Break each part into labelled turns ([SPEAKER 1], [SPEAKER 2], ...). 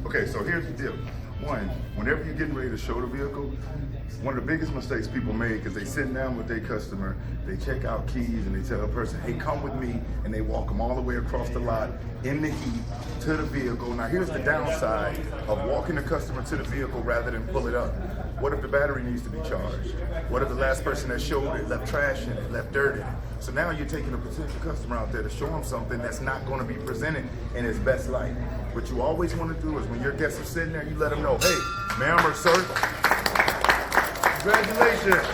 [SPEAKER 1] Okay, so here's the deal. One, whenever you're getting ready to show the vehicle, one of the biggest mistakes people make is they sit down with their customer, they check out keys, and they tell a person, hey, come with me, and they walk them all the way across the lot in the heat to the vehicle. Now here's the downside of walking the customer to the vehicle rather than pull it up. What if the battery needs to be charged? What if the last person that showed it left trash in it, left dirt in it? So now you're taking a potential customer out there to show them something that's not going to be presented in its best light. What you always want to do is when your guests are sitting there, you let them know, hey, ma'am or sir, congratulations.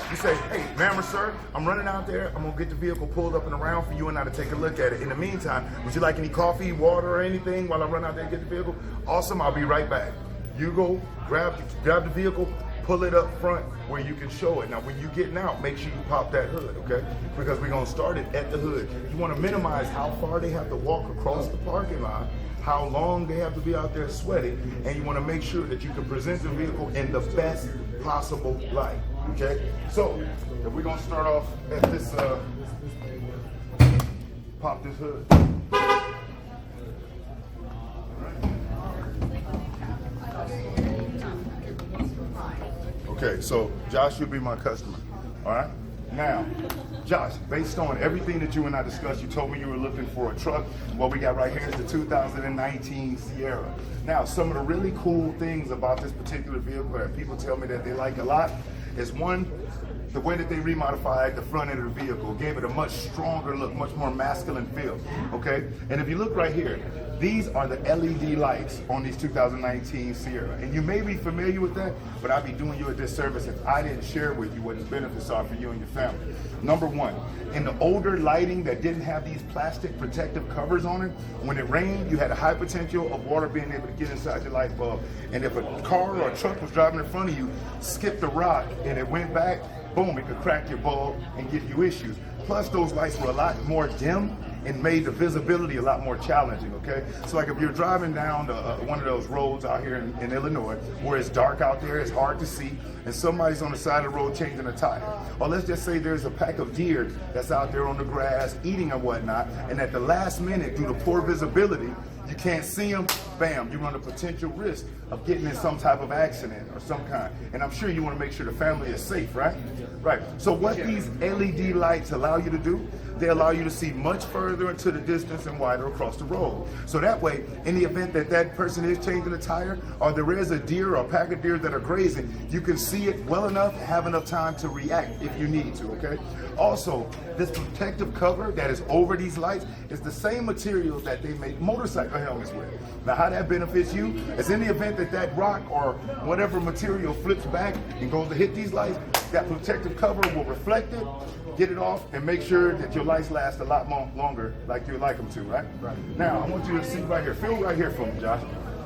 [SPEAKER 1] You say, hey, ma'am or sir, I'm running out there. I'm going to get the vehicle pulled up and around for you and I to take a look at it. In the meantime, would you like any coffee, water, or anything while I run out there and get the vehicle? Awesome, I'll be right back. You go grab the vehicle, pull it up front where you can show it. Now, when you're getting out, make sure you pop that hood, okay? Because we're going to start it at the hood. You want to minimize how far they have to walk across the parking lot, how long they have to be out there sweating, and you want to make sure that you can present the vehicle in the best possible light, okay? So, if we're going to start off at this, pop this hood. Okay, so Josh, you'll be my customer, all right? Now, Josh, based on everything that you and I discussed, you told me you were looking for a truck. What we got right here is the 2019 Sierra. Now, some of the really cool things about this particular vehicle that people tell me that they like a lot is one, the way that they remodified the front end of the vehicle gave it a much stronger look, much more masculine feel, okay? And if you look right here, these are the LED lights on these 2019 Sierra. And you may be familiar with that, but I'd be doing you a disservice if I didn't share with you what the benefits are for you and your family. Number one, in the older lighting that didn't have these plastic protective covers on it, when it rained, you had a high potential of water being able to get inside your light bulb. And if a car or a truck was driving in front of you, skipped a rock, and it went back, boom, it could crack your bulb and give you issues. Plus, those lights were a lot more dim and made the visibility a lot more challenging, okay? So like if you're driving down one of those roads out here in Illinois where it's dark out there, it's hard to see, and somebody's on the side of the road changing a tire. Or let's just say there's a pack of deer that's out there on the grass eating or whatnot, and at the last minute, due to poor visibility, you can't see them, bam, you run a potential risk of getting in some type of accident or some kind. And I'm sure you want to make sure the family is safe, right? Right. So what these LED lights allow you to do, they allow you to see much further into the distance and wider across the road. So that way, in the event that that person is changing a tire, or there is a deer or a pack of deer that are grazing, you can see it well enough, have enough time to react if you need to, okay? Also, this protective cover that is over these lights is the same material that they make motorcycle helmets with. Now, how that benefits you is in the event that that rock or whatever material flips back and goes to hit these lights, that protective cover will reflect it, get it off, and make sure that your lights last a lot more longer like you like them to, right? Right. Now, I want you to see right here. Feel right here for me, Josh.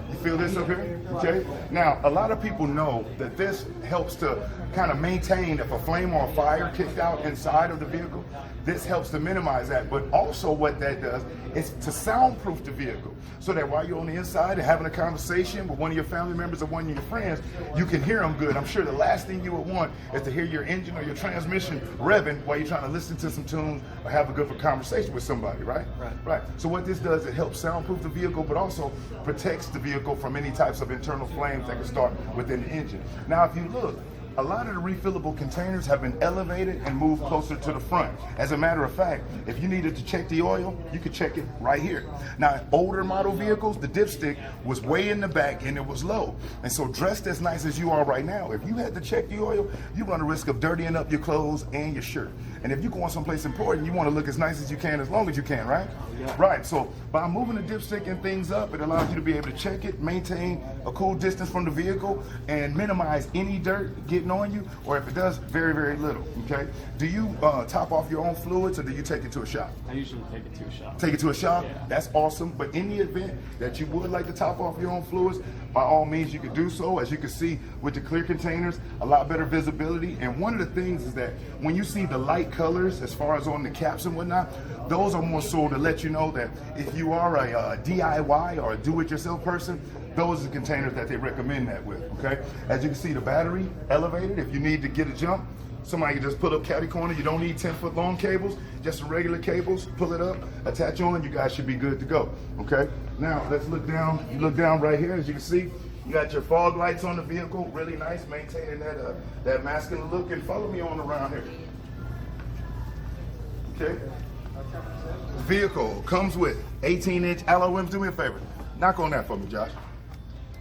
[SPEAKER 1] You feel this up here? Okay? Now, a lot of people know that this helps to kind of maintain if a flame or a fire kicked out inside of the vehicle. This helps to minimize that, but also what that does is to soundproof the vehicle so that while you're on the inside and having a conversation with one of your family members or one of your friends, you can hear them good. I'm sure the last thing you would want is to hear your engine or your transmission revving while you're trying to listen to some tunes or have a good conversation with somebody, right? Right. So what this does, it helps soundproof the vehicle, but also protects the vehicle from any types of internal flames that can start within the engine. Now, if you look, a lot of the refillable containers have been elevated and moved closer to the front. As a matter of fact, if you needed to check the oil, you could check it right here. Now, older model vehicles, the dipstick was way in the back and it was low. And so dressed as nice as you are right now, if you had to check the oil, you run a risk of dirtying up your clothes and your shirt. And if you're going someplace important, you want to look as nice as you can, as long as you can, right? Yeah. Right, so by moving the dipstick and things up, it allows you to be able to check it, maintain a cool distance from the vehicle, and minimize any dirt getting on you, or if it does, very, very little, okay? Do you top off your own fluids, or do you take it to a shop?
[SPEAKER 2] I usually take it to a shop.
[SPEAKER 1] Take it to a shop?
[SPEAKER 2] Yeah.
[SPEAKER 1] That's awesome, but in the event that you would like to top off your own fluids, by all means you can do so. As you can see with the clear containers, a lot better visibility, and one of the things is that when you see the light colors as far as on the caps and whatnot, those are more so to let you know that if you are a DIY or a do-it-yourself person, those are the containers that they recommend that with, okay? As you can see, the battery elevated. If you need to get a jump, somebody can just put up catty corner. You don't need 10-foot long cables, just some regular cables, pull it up, attach on, you guys should be good to go, okay? Now let's look down. You look down right here, as you can see, you got your fog lights on the vehicle, really nice, maintaining that masculine look. And follow me on around here. Okay. Vehicle comes with 18-inch alloy rims. Do me a favor, knock on that for me, Josh.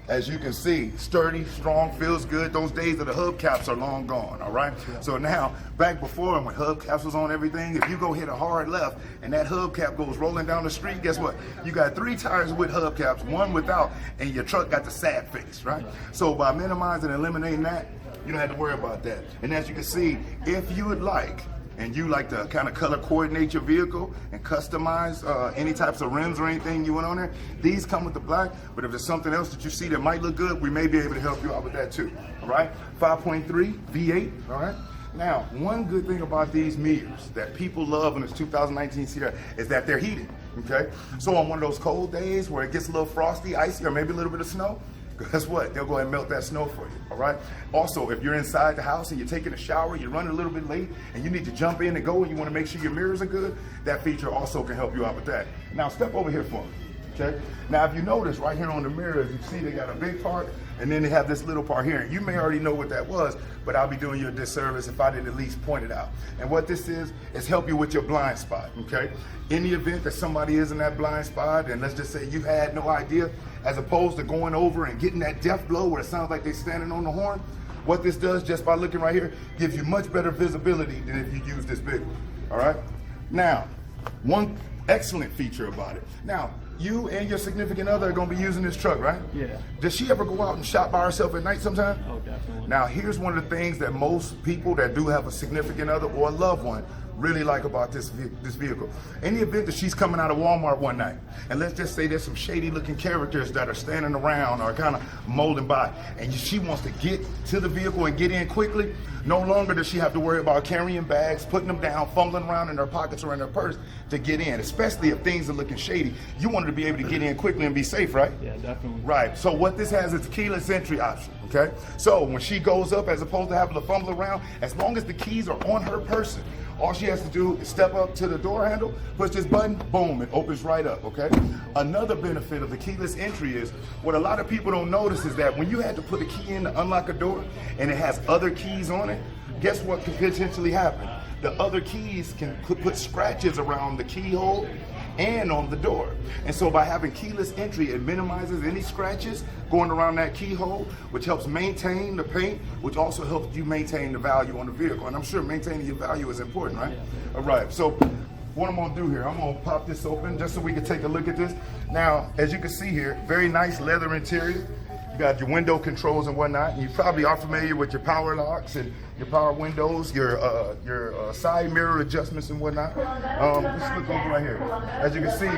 [SPEAKER 1] As you can see, sturdy, strong, feels good. Those days of the hubcaps are long gone, all right? So now, back before when hubcaps was on everything, if you go hit a hard left and that hubcap goes rolling down the street, guess what? You got 3 tires with hubcaps, 1 without, and your truck got the sad face, right? So by minimizing and eliminating that, you don't have to worry about that. And as you can see, if you would like, and you like to kind of color coordinate your vehicle and customize any types of rims or anything you want on there, these come with the black, but if there's something else that you see that might look good, we may be able to help you out with that too, all right? 5.3 V8, all right? Now, one good thing about these mirrors that people love in this 2019 Sierra is that they're heated, okay? So on one of those cold days where it gets a little frosty, icy, or maybe a little bit of snow, guess what? They'll go ahead and melt that snow for you, all right? Also, if you're inside the house and you're taking a shower, you're running a little bit late, and you need to jump in and go, and you want to make sure your mirrors are good, that feature also can help you out with that. Now, step over here for me, okay? Now, if you notice right here on the mirrors, you see they got a big part, and then they have this little part here. You may already know what that was, but I'll be doing you a disservice if I didn't at least point it out. And what this is help you with your blind spot, okay? In the event that somebody is in that blind spot, and let's just say you had no idea, as opposed to going over and getting that death blow where it sounds like they're standing on the horn, what this does, just by looking right here, gives you much better visibility than if you use this big one, all right? Now, one excellent feature about it. Now, you and your significant other are gonna be using this truck, right? Yeah. Does she ever go out and shop by herself at night sometime?
[SPEAKER 2] Oh, definitely.
[SPEAKER 1] Now, here's one of the things that most people that do have a significant other or a loved one really like about this vehicle. In the event that she's coming out of Walmart one night, and let's just say there's some shady looking characters that are standing around or kind of molding by, and she wants to get to the vehicle and get in quickly, no longer does she have to worry about carrying bags, putting them down, fumbling around in her pockets or in her purse to get in, especially if things are looking shady. You want her to be able to get in quickly and be safe, right?
[SPEAKER 2] Yeah, definitely.
[SPEAKER 1] Right, so what this has is a keyless entry option, okay? So when she goes up, as opposed to having to fumble around, as long as the keys are on her person, all she has to do is step up to the door handle, push this button, boom, it opens right up, okay? Another benefit of the keyless entry is, what a lot of people don't notice is that when you had to put a key in to unlock a door and it has other keys on it, guess what could potentially happen? The other keys could put scratches around the keyhole and on the door. And so by having keyless entry, it minimizes any scratches going around that keyhole, which helps maintain the paint, which also helps you maintain the value on the vehicle. And I'm sure maintaining your value is important, right? Yeah. All right, so what I'm gonna do here, I'm gonna pop this open just so we can take a look at this. Now, as you can see here, very nice leather interior. You got your window controls and whatnot. And you probably are familiar with your power locks and your power windows, your side mirror adjustments and whatnot. Let's look over right here. As you can see,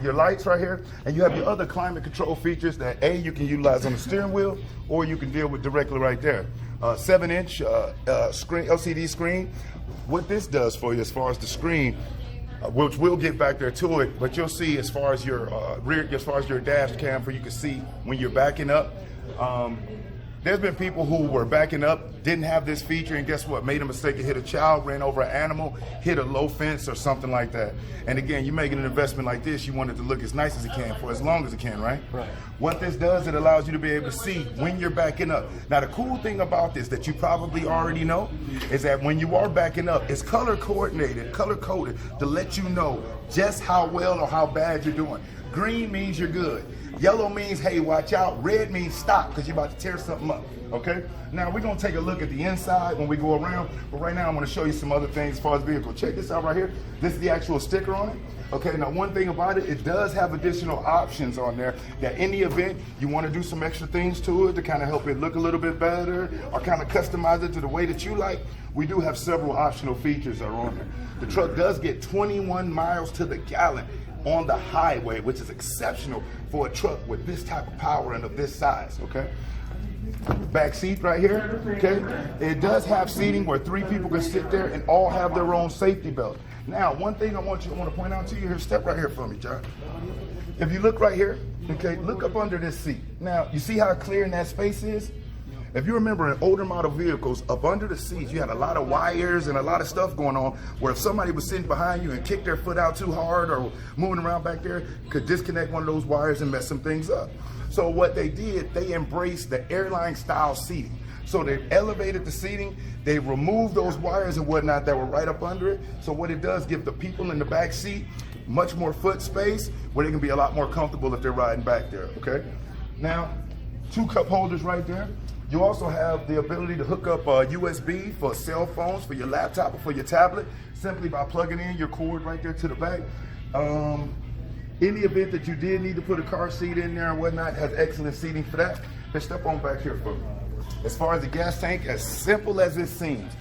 [SPEAKER 1] your lights right here, and you have your other climate control features that you can utilize on the steering wheel, or you can deal with directly right there. 7-inch screen, LCD screen. What this does for you as far as the screen, which we'll get back there to it, but you'll see as far as your your dash cam, for you can see when you're backing up. There's been people who were backing up, didn't have this feature, and guess what? Made a mistake and hit a child, ran over an animal, hit a low fence or something like that. And again, you're making an investment like this, you want it to look as nice as it can for as long as it can, right? Right. What this does, it allows you to be able to see when you're backing up. Now, the cool thing about this that you probably already know is that when you are backing up, it's color coordinated, color coded to let you know just how well or how bad you're doing. Green means you're good. Yellow means, hey, watch out. Red means stop, because you're about to tear something up, okay? Now, we're gonna take a look at the inside when we go around, but right now I'm gonna show you some other things as far as the vehicle. Check this out right here. This is the actual sticker on it. Okay, now one thing about it, it does have additional options on there that in the event you wanna do some extra things to it to kind of help it look a little bit better or kind of customize it to the way that you like, we do have several optional features that are on there. The truck does get 21 miles to the gallon on the highway, which is exceptional for a truck with this type of power and of this size, okay? Back seat right here, okay? It does have seating where 3 people can sit there and all have their own safety belt. Now, one thing I want to point out to you here, step right here for me, John. If you look right here, okay, look up under this seat. Now, you see how clear in that space is? if you remember in older model vehicles, up under the seats, you had a lot of wires and a lot of stuff going on where if somebody was sitting behind you and kicked their foot out too hard or moving around back there, could disconnect one of those wires and mess some things up. So what they did, they embraced the airline style seating. So they elevated the seating, they removed those wires and whatnot that were right up under it. So what it does, give the people in the back seat much more foot space where they can be a lot more comfortable if they're riding back there, okay? Now, 2 cup holders right there. You also have the ability to hook up USB for cell phones, for your laptop or for your tablet, simply by plugging in your cord right there to the back. In the event that you did need to put a car seat in there and whatnot, has excellent seating for that. Let's step on back here for me. As far as the gas tank, as simple as it seems,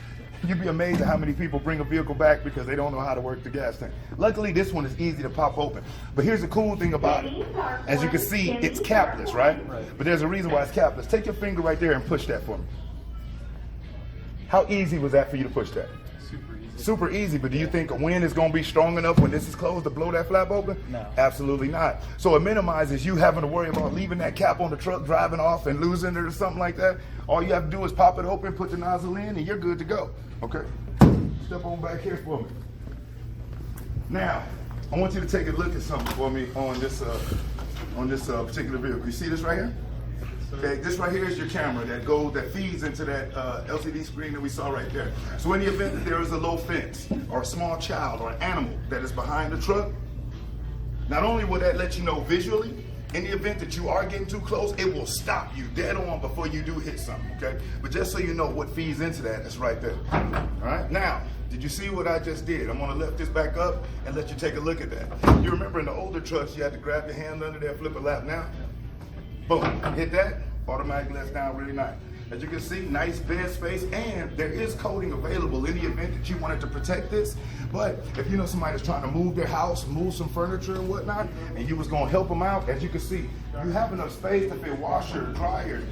[SPEAKER 1] you'd be amazed at how many people bring a vehicle back because they don't know how to work the gas tank. Luckily, this one is easy to pop open. But here's the cool thing about it. As you can see, it's capless, right? But there's a reason why it's capless. Take your finger right there and push that for me. How easy was that for you to push that?
[SPEAKER 2] Super easy.
[SPEAKER 1] Super easy, but do you think a wind is going to be strong enough when this is closed to blow that flap open?
[SPEAKER 2] No.
[SPEAKER 1] Absolutely not. So it minimizes you having to worry about leaving that cap on the truck, driving off and losing it or something like that. All you have to do is pop it open, put the nozzle in, and you're good to go. Okay? Step on back here for me. Now, I want you to take a look at something for me on this particular vehicle. You see this right here? Okay, this right here is your camera that feeds into that LCD screen that we saw right there. So in the event that there is a low fence or a small child or an animal that is behind the truck, not only will that let you know visually, in the event that you are getting too close, it will stop you dead on before you do hit something, okay? But just so you know what feeds into that, it's right there. All right, now, did you see what I just did? I'm gonna lift this back up and let you take a look at that. You remember in the older trucks, you had to grab your hand under there, flip a lap. Now, boom, hit that, automatically lets down really nice. As you can see, nice bed space, and there is coating available in the event that you wanted to protect this. But if you know somebody's trying to move their house, move some furniture and whatnot, and you was gonna help them out, as you can see, you have enough space to fit washers, dryers,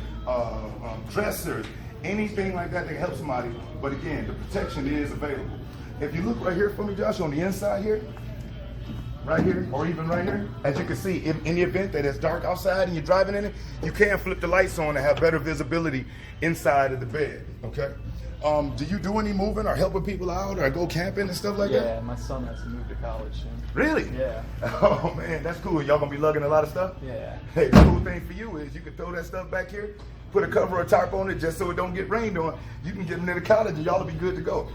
[SPEAKER 1] dressers, anything like that that helps somebody. But again, the protection is available. If you look right here for me, Josh, on the inside here, right here, or even right here, as you can see, in the event that it's dark outside and you're driving in it, you can flip the lights on and have better visibility inside of the bed, okay? Do you do any moving or helping people out or go camping and stuff like that?
[SPEAKER 2] Yeah, my son has to move to college soon.
[SPEAKER 1] Really?
[SPEAKER 2] Yeah.
[SPEAKER 1] Oh man, that's cool. Y'all gonna be lugging a lot of stuff?
[SPEAKER 2] Yeah.
[SPEAKER 1] Hey, the cool thing for you is you can throw that stuff back here, put a cover or tarp on it just so it don't get rained on. You can get them into college and y'all will be good to go.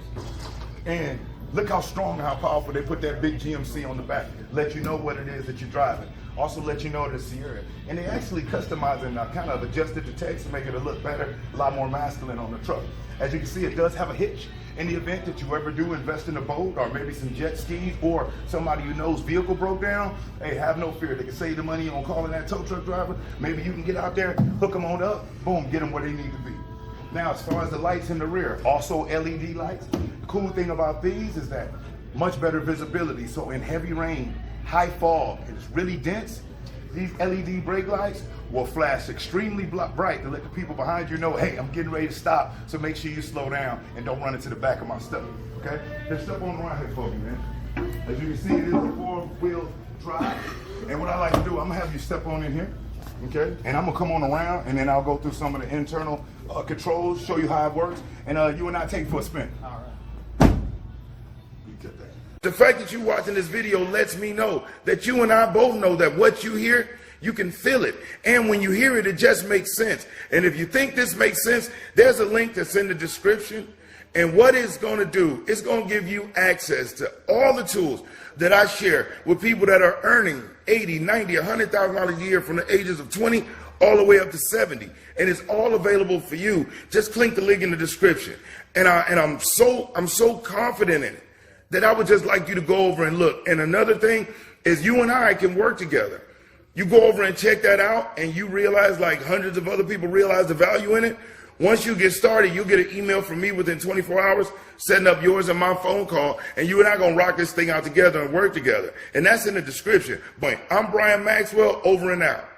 [SPEAKER 1] And look how strong and how powerful they put that big GMC on the back. Let you know what it is that you're driving. Also let you know that it's Sierra. And they actually customized and kind of adjusted the text to make it a look better, a lot more masculine on the truck. As you can see, it does have a hitch. In the event that you ever do invest in a boat or maybe some jet skis or somebody you know's vehicle broke down, hey, have no fear. They can save the money on calling that tow truck driver. Maybe you can get out there, hook them on up, boom, get them where they need to be. Now, as far as the lights in the rear, also LED lights. The cool thing about these is that much better visibility. So in heavy rain, high fog, and it's really dense, these LED brake lights will flash extremely bright to let the people behind you know, hey, I'm getting ready to stop, so make sure you slow down and don't run into the back of my stuff, okay? Let's step on around here for me, man. As you can see, it is a 4-wheel drive. And what I like to do, I'm gonna have you step on in here, okay? And I'm gonna come on around, and then I'll go through some of the internal controls, show you how it works, and you and I take it for a spin.
[SPEAKER 2] All right.
[SPEAKER 1] The fact that you're watching this video lets me know that you and I both know that what you hear, you can feel it. And when you hear it, it just makes sense. And if you think this makes sense, there's a link that's in the description. And what it's going to do, it's going to give you access to all the tools that I share with people that are earning $80, $90, $100,000 a year from the ages of 20 all the way up to 70. And it's all available for you. Just click the link in the description. And I'm so confident in it that I would just like you to go over and look. And another thing is you and I can work together. You go over and check that out and you realize, like hundreds of other people realize the value in it. Once you get started, you'll get an email from me within 24 hours, setting up yours and my phone call, and you and I gonna rock this thing out together and work together. And that's in the description. But I'm Brian Maxwell, over and out.